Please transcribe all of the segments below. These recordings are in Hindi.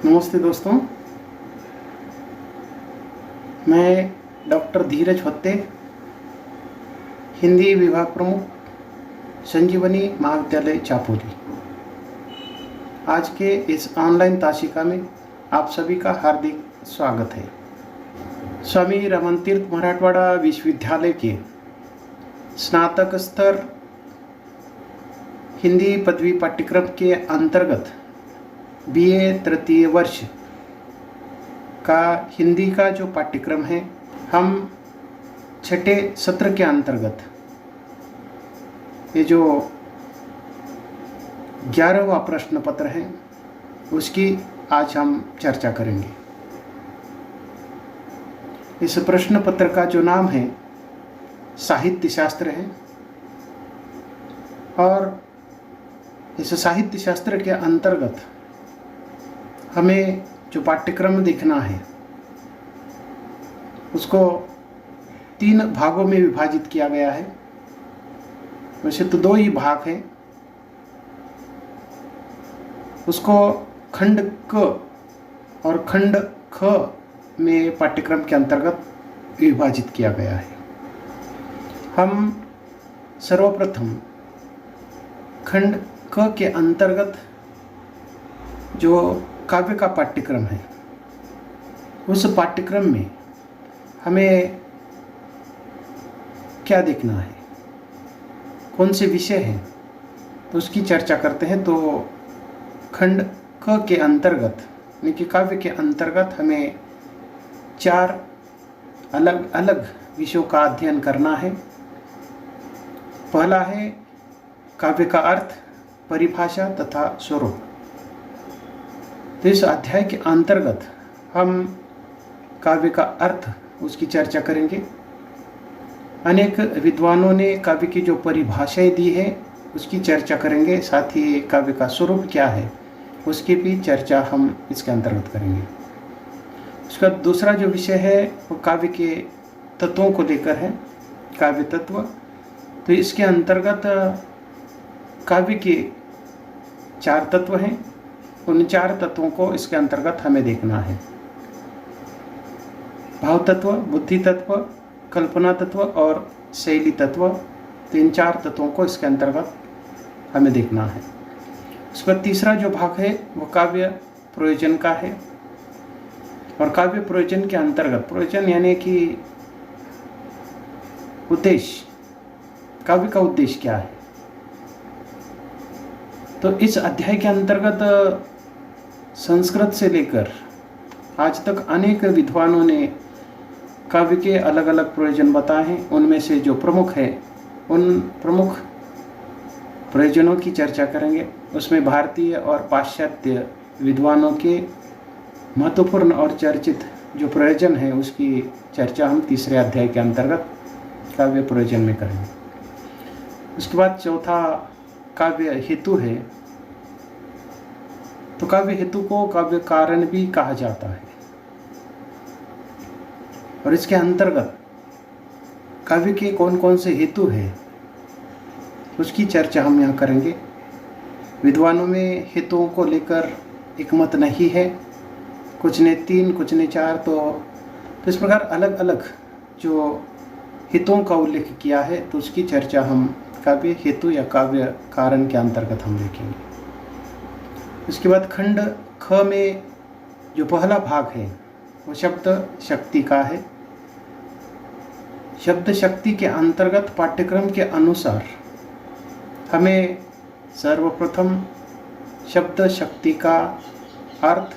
नमस्ते दोस्तों, मैं डॉक्टर धीरज होत्ते, हिंदी विभाग प्रमुख, संजीवनी महाविद्यालय चापोली। आज के इस ऑनलाइन ताशिका में आप सभी का हार्दिक स्वागत है। स्वामी रमन तीर्थ मराठवाड़ा विश्वविद्यालय के स्नातक स्तर हिंदी पदवी पाठ्यक्रम के अंतर्गत बीए तृतीय वर्ष का हिंदी का जो पाठ्यक्रम है, हम छठे सत्र के अंतर्गत ये जो 11वां प्रश्न पत्र है उसकी आज हम चर्चा करेंगे। इस प्रश्न पत्र का जो नाम है साहित्य शास्त्र है और इस साहित्य शास्त्र के अंतर्गत हमें जो पाठ्यक्रम देखना है उसको 3 भागों में विभाजित किया गया है। वैसे तो 2 ही भाग हैं, उसको खंड क और खंड ख में पाठ्यक्रम के अंतर्गत विभाजित किया गया है। हम सर्वप्रथम खंड क के अंतर्गत जो काव्य का पाठ्यक्रम है उस पाठ्यक्रम में हमें क्या देखना है, कौन से विषय हैं, तो उसकी चर्चा करते हैं। तो खंड क के अंतर्गत यानी कि काव्य के अंतर्गत हमें 4 अलग अलग विषयों का अध्ययन करना है। पहला है काव्य का अर्थ, परिभाषा तथा स्वरूप। तो इस अध्याय के अंतर्गत हम काव्य का अर्थ उसकी चर्चा करेंगे। अनेक विद्वानों ने काव्य की जो परिभाषाएं दी है उसकी चर्चा करेंगे, साथ ही काव्य का स्वरूप क्या है उसकी भी चर्चा हम इसके अंतर्गत करेंगे। उसका दूसरा जो विषय है वो काव्य के तत्वों को लेकर है, काव्य तत्व। तो इसके अंतर्गत काव्य के 4 तत्व हैं, उन 4 तत्वों को इसके अंतर्गत हमें देखना है। भाव तत्व, बुद्धि तत्व, कल्पना तत्व और शैली तत्व। तो इन 4 तत्वों को इसके अंतर्गत हमें देखना है। उसका तीसरा जो भाग है वो काव्य प्रयोजन का है। और काव्य प्रयोजन के अंतर्गत, प्रयोजन यानी कि उद्देश्य, काव्य का उद्देश्य क्या है। तो इस अध्याय के अंतर्गत संस्कृत से लेकर आज तक अनेक विद्वानों ने काव्य के अलग अलग प्रयोजन बताए हैं। उनमें से जो प्रमुख है उन प्रमुख प्रयोजनों की चर्चा करेंगे। उसमें भारतीय और पाश्चात्य विद्वानों के महत्वपूर्ण और चर्चित जो प्रयोजन है उसकी चर्चा हम तीसरे अध्याय के अंतर्गत काव्य प्रयोजन में करेंगे। उसके बाद चौथा काव्य हेतु है। तो काव्य हेतु को काव्य कारण भी कहा जाता है और इसके अंतर्गत काव्य के कौन कौन से हेतु है उसकी चर्चा हम यहाँ करेंगे। विद्वानों में हेतुओं को लेकर एक मत नहीं है, कुछ ने 3 कुछ ने 4। तो इस प्रकार अलग अलग जो हेतुओं का उल्लेख किया है तो उसकी चर्चा हम काव्य हेतु या काव्य कारण के अंतर्गत हम देखेंगे। उसके बाद खंड ख में जो पहला भाग है वो शब्द शक्ति का है। शब्द शक्ति के अंतर्गत पाठ्यक्रम के अनुसार हमें सर्वप्रथम शब्द शक्ति का अर्थ,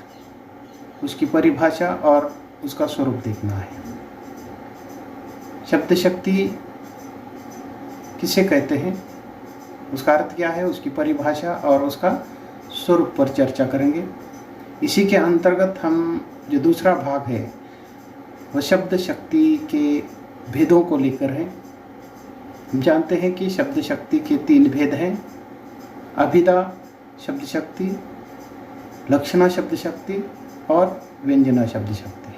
उसकी परिभाषा और उसका स्वरूप देखना है। शब्द शक्ति किसे कहते हैं, उसका अर्थ क्या है, उसकी परिभाषा और उसका स्वरूप पर चर्चा करेंगे। इसी के अंतर्गत हम जो दूसरा भाग है वह शब्द शक्ति के भेदों को लेकर है। हम जानते हैं कि शब्द शक्ति के 3 भेद हैं, अभिधा शब्द शक्ति, लक्षणा शब्द शक्ति और व्यंजना शब्द शक्ति।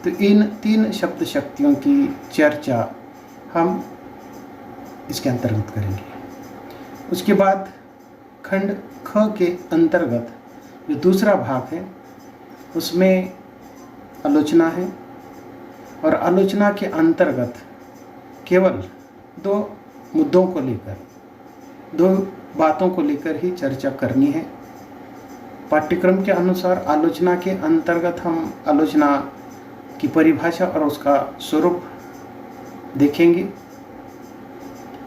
तो इन 3 शब्द शक्तियों की चर्चा हम इसके अंतर्गत करेंगे। उसके बाद खंड ख के अंतर्गत जो दूसरा भाग है उसमें आलोचना है और आलोचना के अंतर्गत केवल दो मुद्दों को लेकर, दो बातों को लेकर ही चर्चा करनी है। पाठ्यक्रम के अनुसार आलोचना के अंतर्गत हम आलोचना की परिभाषा और उसका स्वरूप देखेंगे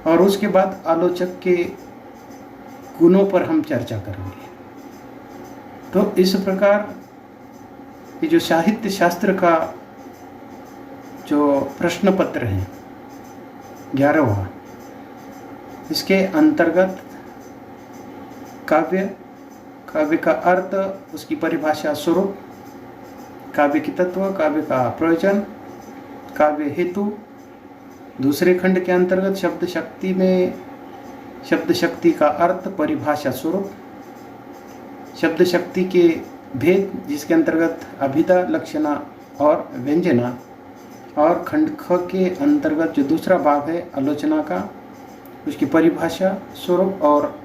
और उसके बाद आलोचक के गुणों पर हम चर्चा करेंगे। तो इस प्रकार ये जो साहित्य शास्त्र का जो प्रश्न पत्र है 11वां, इसके अंतर्गत काव्य, काव्य का अर्थ, उसकी परिभाषा, स्वरूप, काव्य की तत्व, काव्य का प्रयोजन, काव्य हेतु, दूसरे खंड के अंतर्गत शब्द शक्ति में शब्द शक्ति का अर्थ, परिभाषा, स्वरूप, शब्द शक्ति के भेद जिसके अंतर्गत अभिधा, लक्षणा और व्यंजना, और खंड ख के अंतर्गत जो दूसरा भाग है आलोचना का, उसकी परिभाषा, स्वरूप और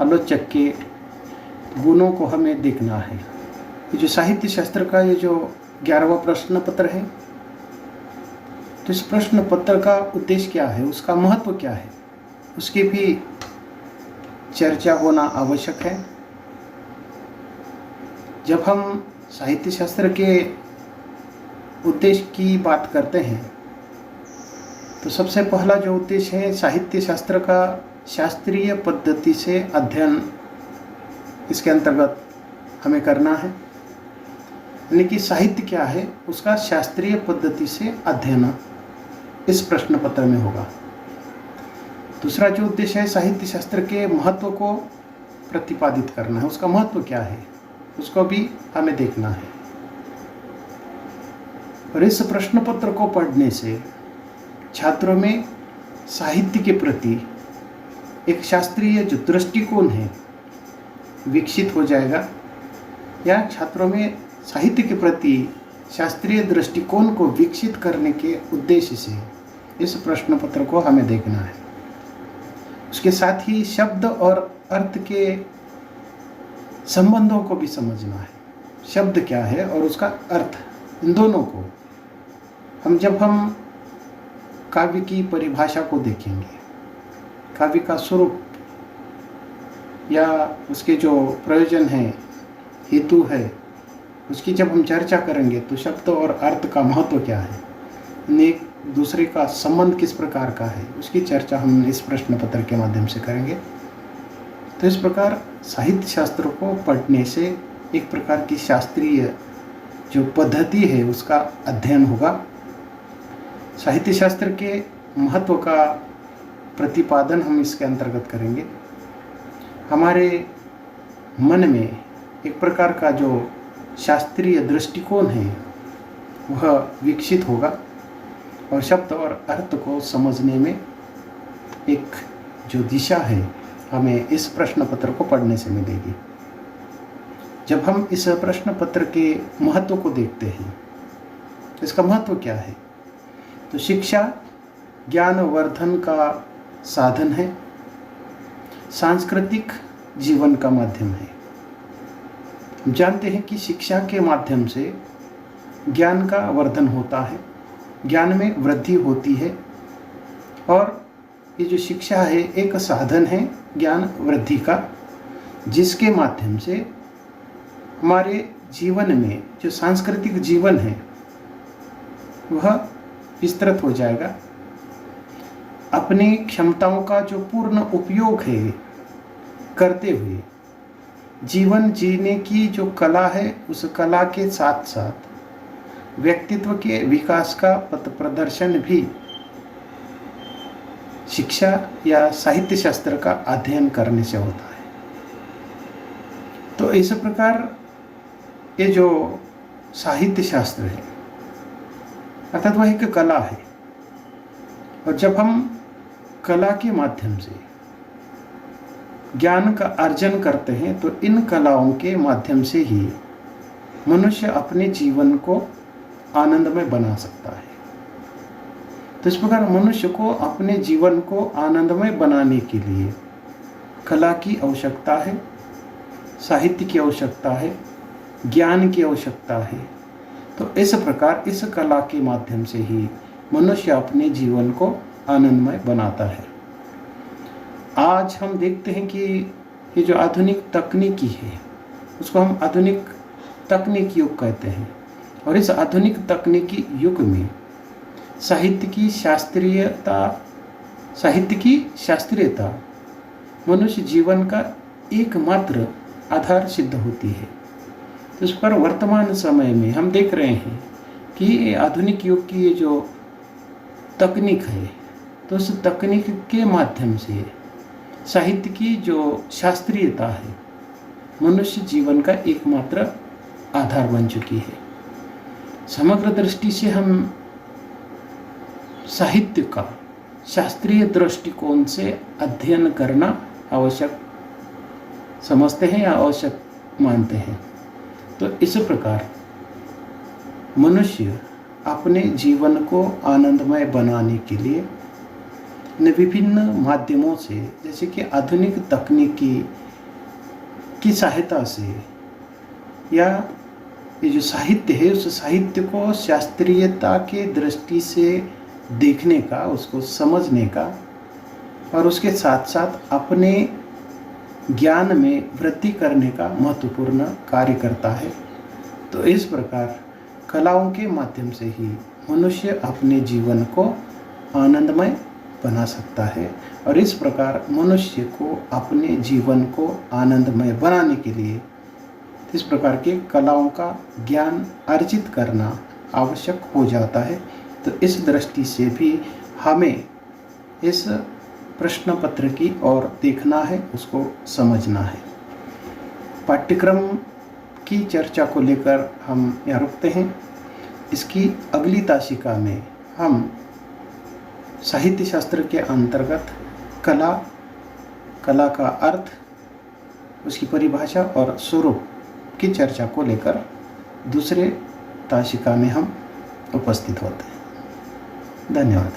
आलोचक के गुणों को हमें देखना है। ये जो साहित्य शास्त्र का ये जो 11वां प्रश्न पत्र है, तो इस प्रश्न पत्र का उद्देश्य क्या है, उसका महत्व क्या है, उसकी भी चर्चा होना आवश्यक है। जब हम साहित्य शास्त्र के उद्देश्य की बात करते हैं तो सबसे पहला जो उद्देश्य है साहित्य शास्त्र का शास्त्रीय पद्धति से अध्ययन, इसके अंतर्गत हमें करना है। यानी कि साहित्य क्या है उसका शास्त्रीय पद्धति से अध्ययन इस प्रश्न पत्र में होगा। दूसरा जो उद्देश्य है साहित्य शास्त्र के महत्व को प्रतिपादित करना है, उसका महत्व क्या है उसको भी हमें देखना है। और इस प्रश्न पत्र को पढ़ने से छात्रों में साहित्य के प्रति एक शास्त्रीय जो दृष्टिकोण है विकसित हो जाएगा, या छात्रों में साहित्य के प्रति शास्त्रीय दृष्टिकोण को विकसित करने के उद्देश्य से इस प्रश्न पत्र को हमें देखना है। उसके साथ ही शब्द और अर्थ के संबंधों को भी समझना है। शब्द क्या है और उसका अर्थ, इन दोनों को जब हम काव्य की परिभाषा को देखेंगे, काव्य का स्वरूप या उसके जो प्रयोजन है, हेतु है, उसकी जब हम चर्चा करेंगे तो शब्द और अर्थ का महत्व क्या है, एक दूसरे का संबंध किस प्रकार का है, उसकी चर्चा हम इस प्रश्न पत्र के माध्यम से करेंगे। तो इस प्रकार साहित्य शास्त्र को पढ़ने से एक प्रकार की शास्त्रीय जो पद्धति है उसका अध्ययन होगा। साहित्य शास्त्र के महत्व का प्रतिपादन हम इसके अंतर्गत करेंगे। हमारे मन में एक प्रकार का जो शास्त्रीय दृष्टिकोण है वह विकसित होगा और शब्द और अर्थ को समझने में एक जो दिशा है हमें इस प्रश्न पत्र को पढ़ने से मिलेगी। जब हम इस प्रश्न पत्र के महत्व को देखते हैं, इसका महत्व क्या है, तो शिक्षा ज्ञान वर्धन का साधन है, सांस्कृतिक जीवन का माध्यम है। हम जानते हैं कि शिक्षा के माध्यम से ज्ञान का वर्धन होता है, ज्ञान में वृद्धि होती है, और ये जो शिक्षा है एक साधन है ज्ञान वृद्धि का, जिसके माध्यम से हमारे जीवन में जो सांस्कृतिक जीवन है वह विस्तृत हो जाएगा। अपनी क्षमताओं का जो पूर्ण उपयोग है करते हुए जीवन जीने की जो कला है, उस कला के साथ साथ व्यक्तित्व के विकास का पथ प्रदर्शन भी शिक्षा या साहित्य शास्त्र का अध्ययन करने से होता है। तो इस प्रकार ये जो साहित्य शास्त्र है अर्थात वह एक कला है, और जब हम कला के माध्यम से ज्ञान का अर्जन करते हैं तो इन कलाओं के माध्यम से ही मनुष्य अपने जीवन को आनंदमय बना सकता है। तो इस प्रकार मनुष्य को अपने जीवन को आनंदमय बनाने के लिए कला की आवश्यकता है, साहित्य की आवश्यकता है, ज्ञान की आवश्यकता है। तो इस प्रकार इस कला के माध्यम से ही मनुष्य अपने जीवन को आनंदमय बनाता है। आज हम देखते हैं कि ये जो आधुनिक तकनीकी है उसको हम आधुनिक तकनीक युग कहते हैं, और इस आधुनिक तकनीकी युग में साहित्य की शास्त्रीयता मनुष्य जीवन का एकमात्र आधार सिद्ध होती है। तो इस पर वर्तमान समय में हम देख रहे हैं कि आधुनिक युग की ये जो तकनीक है, तो उस तकनीक के माध्यम से साहित्य की जो शास्त्रीयता है मनुष्य जीवन का एकमात्र आधार बन चुकी है। समग्र दृष्टि से हम साहित्य का शास्त्रीय दृष्टिकोण से अध्ययन करना आवश्यक समझते हैं या आवश्यक मानते हैं। तो इस प्रकार मनुष्य अपने जीवन को आनंदमय बनाने के लिए विभिन्न माध्यमों से, जैसे कि आधुनिक तकनीकी की सहायता से, या ये जो साहित्य है उस साहित्य को शास्त्रीयता के दृष्टि से देखने का, उसको समझने का, और उसके साथ साथ अपने ज्ञान में वृद्धि करने का महत्वपूर्ण कार्य करता है। तो इस प्रकार कलाओं के माध्यम से ही मनुष्य अपने जीवन को आनंदमय बना सकता है, और इस प्रकार मनुष्य को अपने जीवन को आनंदमय बनाने के लिए इस प्रकार के कलाओं का ज्ञान अर्जित करना आवश्यक हो जाता है। तो इस दृष्टि से भी हमें इस प्रश्न पत्र की ओर देखना है, उसको समझना है। पाठ्यक्रम की चर्चा को लेकर हम यहाँ रुकते हैं। इसकी अगली ताशिका में हम साहित्य शास्त्र के अंतर्गत कला का अर्थ, उसकी परिभाषा और स्वरूप की चर्चा को लेकर दूसरे ताशिका में हम उपस्थित होते हैं। धन्यवाद।